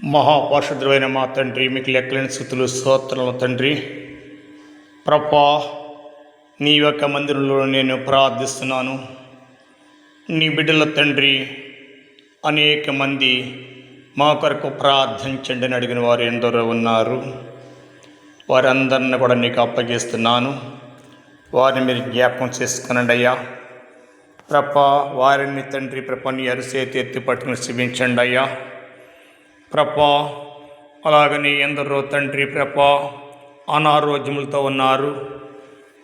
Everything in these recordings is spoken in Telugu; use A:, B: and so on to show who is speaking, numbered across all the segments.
A: మహాపరిశుద్ధుడైన మా తండ్రి, మీకు లెక్కలేని స్థుతులు స్తోత్రాలు తండ్రి. ప్రభా, నీ యొక్క మందిరంలో నేను ప్రార్థిస్తున్నాను. నీ బిడ్డల తండ్రి, అనేక మంది మా కొరకు ప్రార్థించండి అని అడిగిన వారు ఎందరో ఉన్నారు. వారందరిని కూడా నీకు అప్పగిస్తున్నాను. వారిని మీరు జ్ఞాపకం చేసుకునండి అయ్యా. ప్రభా, వారిని తండ్రి నీ అరిసేతి ఎత్తి పట్టుకుని శివించండి అయ్యా. ప్రభా, అలాగని ఎందరో తండ్రి అనారోగ్యములతో ఉన్నారు.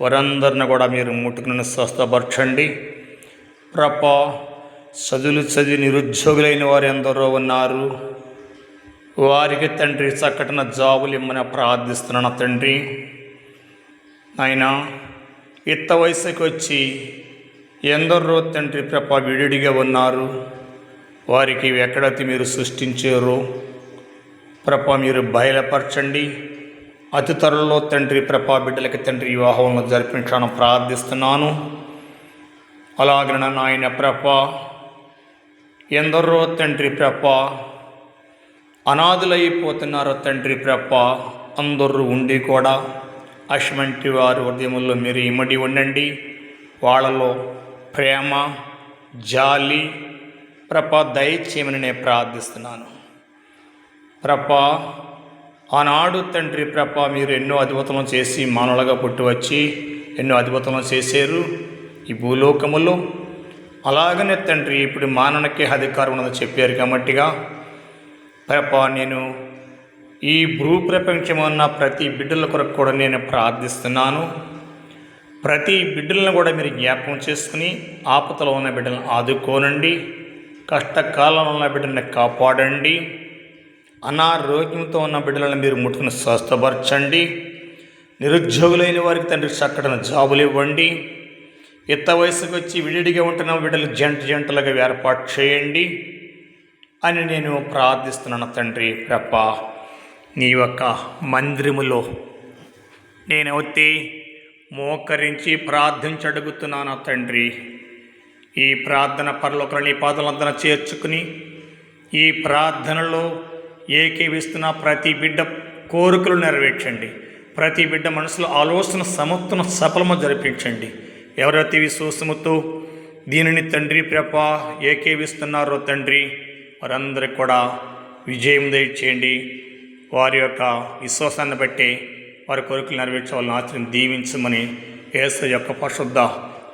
A: వారందరిని కూడా మీరు ముట్టుకుని స్వస్థపరచండి. ప్రభా, చదివి నిరుద్యోగులైన వారు ఎందరో ఉన్నారు. వారికి తండ్రి చక్కటిన జాబులు ఇమ్మని ప్రార్థిస్తున్నాను తండ్రి. ఆయన యుక్త వయసుకి వచ్చి ఎందరో తండ్రి విడిడిగా ఉన్నారు. వారికి ఎక్కడైతే మీరు సృష్టించారో మీరు బయలుపరచండి. అతి త్వరలో తండ్రి బిడ్డలకి తండ్రి వివాహంలో జరిపించాలని ప్రార్థిస్తున్నాను. అలాగే నాయన ఎందరో తండ్రి అనాథులైపోతున్నారో తండ్రి అందరూ ఉండి కూడా అటువంటి వారి ఉదయంలో మీరు ఇమ్మడి ఉండండి. వాళ్ళలో ప్రేమ, జాలి దయచేయమని నేను ప్రార్థిస్తున్నాను. ఆనాడు తండ్రి మీరు ఎన్నో అద్భుతాలను చేసి మానవులుగా పుట్టి వచ్చి ఎన్నో అద్భుతాలను చేశారు ఈ భూలోకములో. అలాగనే తండ్రి ఇప్పుడు మానవునికే అధికారం ఉన్నదని చెప్పారు కాబట్టిగా నేను ఈ భూ ప్రపంచమున్న ప్రతి బిడ్డల కొరకు కూడా నేను ప్రార్థిస్తున్నాను. ప్రతి బిడ్డలను కూడా మీరు జ్ఞాపకం చేసుకుని ఆపదలో ఉన్న బిడ్డలను ఆదుకోనండి. కష్టకాలంలో ఉన్న బిడ్డలను కాపాడండి. అనారోగ్యంతో ఉన్న బిడ్డలను మీరు ముట్టుకుని స్వస్థపరచండి. నిరుద్యోగులైన వారికి తండ్రి చక్కటిన జాబులు ఇవ్వండి. యుక్త వయసుకు వచ్చి విడిడిగా ఉంటున్న బిడ్డలు జంటలుగా ఏర్పాటు చేయండి అని నేను ప్రార్థిస్తున్నాను తండ్రి. నీ యొక్క మందిరములో నేనైతే మోకరించి ప్రార్థించడుగుతున్నాను తండ్రి. ఈ ప్రార్థన పరలోకంలో నీ పాదలందరూ చేర్చుకుని ఈ ప్రార్థనలో ఏకీవిస్తున్న ప్రతి బిడ్డ కోరికలు నెరవేర్చండి. ప్రతి బిడ్డ మనసులో ఆలోచన సమత్తును సఫలము జరిపించండి. ఎవరైతే విశ్వాసముతో దీనిని తండ్రి ఏకీవిస్తున్నారో తండ్రి వారందరికీ కూడా విజయం దయచేయండి. వారి యొక్క విశ్వాసాన్ని బట్టి వారి కోరికలు నెరవేర్చే ఆశ్రయం దీవించమని యేసు యొక్క పరిశుద్ధ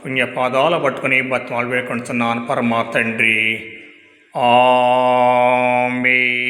A: పుణ్య పాదాలు పట్టుకుని బతిమాలు వేడుకుంటున్నాను పరమా తండ్రి. ఆమేన్.